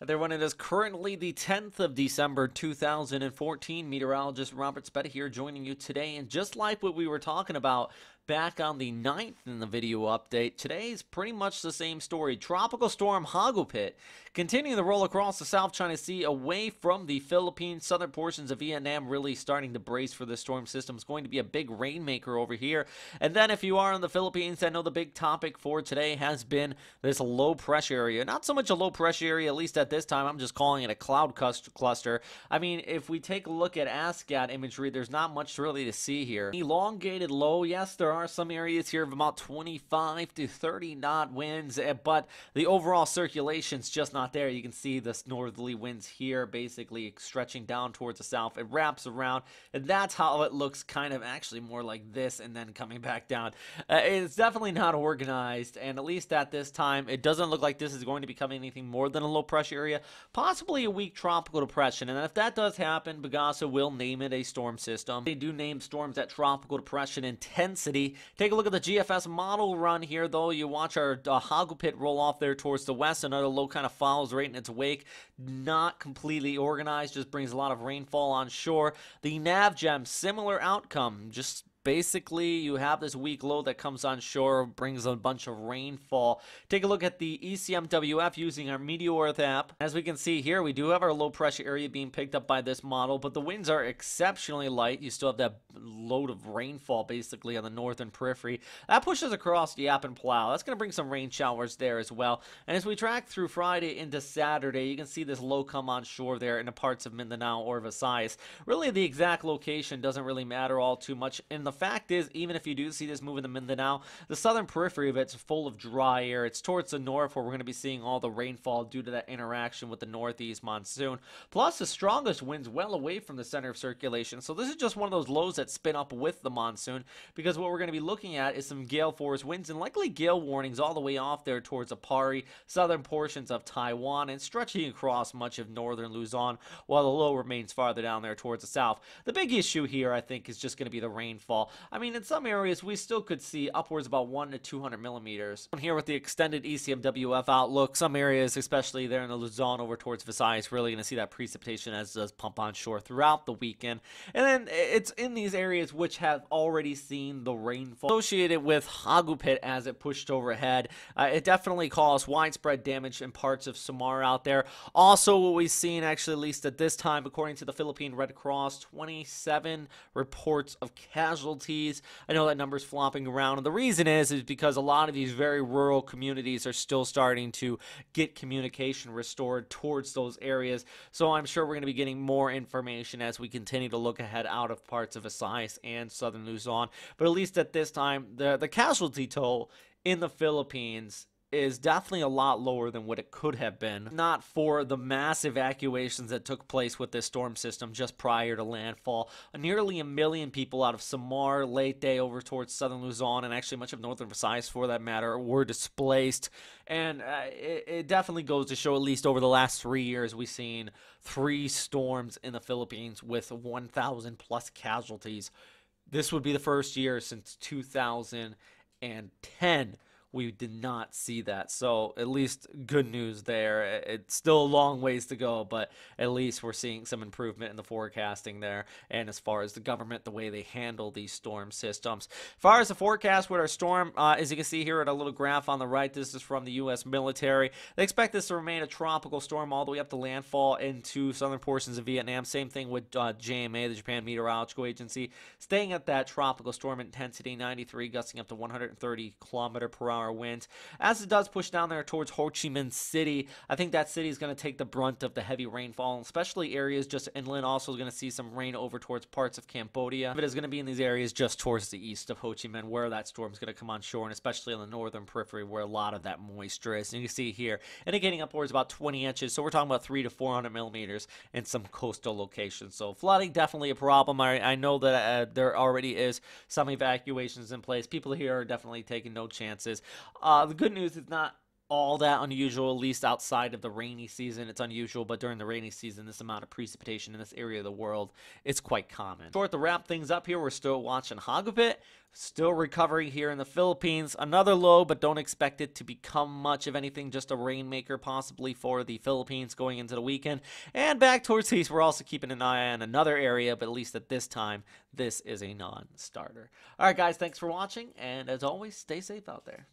Everyone, it is currently the 10th of December 2014. Meteorologist Robert Spetta here joining you today. And just like what we were talking about back on the 9th in the video update, today is pretty much the same story. Tropical storm Hagupit continuing to roll across the South China Sea away from the Philippines. Southern portions of Vietnam really starting to brace for this storm system. It's going to be a big rainmaker over here. And then if you are in the Philippines, I know the big topic for today has been this low pressure area. Not so much a low pressure area, at least at this time. I'm just calling it a cloud cluster. I mean, if we take a look at ASCAT imagery, there's not much really to see here. Elongated low, yes, there are some areas here of about 25 to 30 knot winds, but the overall circulation's just not there. You can see this northerly winds here basically stretching down towards the south. It wraps around, and that's how it looks, kind of actually more like this and then coming back down. It's definitely not organized, and at least at this time, it doesn't look like this is going to become anything more than a low pressure area, possibly a weak tropical depression. And if that does happen, Bagasa will name it a storm system. They do name storms at tropical depression intensity. Take a look at the GFS model run here, though. You watch our Hagupit roll off there towards the west. Another low kind of follows right in its wake. Not completely organized, just brings a lot of rainfall on shore. The Navgem, similar outcome, just basically, you have this weak low that comes on shore, brings a bunch of rainfall. Take a look at the ECMWF using our Meteor app. As we can see here, we do have our low pressure area being picked up by this model, but the winds are exceptionally light. You still have that load of rainfall basically on the northern periphery. That pushes across the Yap and Plow. That's going to bring some rain showers there as well. And as we track through Friday into Saturday, you can see this low come on shore there in the parts of Mindanao or Visayas. Really, the exact location doesn't really matter all too much. In the fact is, even if you do see this move in the Mindanao, the southern periphery of it's full of dry air. It's towards the north where we're going to be seeing all the rainfall due to that interaction with the northeast monsoon. Plus, the strongest winds well away from the center of circulation. So this is just one of those lows that spin up with the monsoon, because what we're going to be looking at is some gale force winds and likely gale warnings all the way off there towards Apari, southern portions of Taiwan, and stretching across much of northern Luzon, while the low remains farther down there towards the south. The big issue here, I think, is just going to be the rainfall. I mean, in some areas, we still could see upwards about 1 to 200 millimeters. Here with the extended ECMWF outlook, some areas, especially there in the Luzon over towards Visayas, really going to see that precipitation as does pump on shore throughout the weekend. And then it's in these areas which have already seen the rainfall associated with Hagupit as it pushed overhead. It definitely caused widespread damage in parts of Samar out there. Also, what we've seen, actually, at least at this time, according to the Philippine Red Cross, 27 reports of casualties. I know that number's flopping around, and the reason is because a lot of these very rural communities are still starting to get communication restored towards those areas. So I'm sure we're going to be getting more information as we continue to look ahead out of parts of Visayas and southern Luzon. But at least at this time, the casualty toll in the Philippines is definitely a lot lower than what it could have been, not for the mass evacuations that took place with this storm system just prior to landfall. Nearly 1 million people out of Samar, Leyte, over towards southern Luzon, and actually much of northern Visayas for that matter, were displaced. And it definitely goes to show, at least over the last 3 years, we've seen 3 storms in the Philippines with 1,000 plus casualties. This would be the first year since 2010 we did not see that. So at least good news there. It's still a long ways to go, but at least we're seeing some improvement in the forecasting there. And as far as the government, the way they handle these storm systems. As far as the forecast with our storm, as you can see here at a little graph on the right, this is from the U.S. military. They expect this to remain a tropical storm all the way up to landfall into southern portions of Vietnam. Same thing with JMA, the Japan Meteorological Agency, staying at that tropical storm intensity, 93, gusting up to 130 kilometer per hour winds. As it does push down there towards Ho Chi Minh City, I think that city is going to take the brunt of the heavy rainfall, especially areas just inland. Also going to see some rain over towards parts of Cambodia. It is going to be in these areas just towards the east of Ho Chi Minh where that storm is going to come on shore, and especially on the northern periphery where a lot of that moisture is. And you can see here, indicating upwards about 20 inches. So we're talking about 300 to 400 millimeters in some coastal locations. So flooding definitely a problem. I know that there already is some evacuations in place. People here are definitely taking no chances. The good news is not all that unusual, at least outside of the rainy season. It's unusual, but during the rainy season, this amount of precipitation in this area of the world is quite common. Short to wrap things up here, we're still watching Hagupit, still recovering here in the Philippines. Another low, but don't expect it to become much of anything, just a rainmaker possibly for the Philippines going into the weekend. And back towards the east, we're also keeping an eye on another area, but at least at this time, this is a non-starter. All right, guys, thanks for watching, and as always, stay safe out there.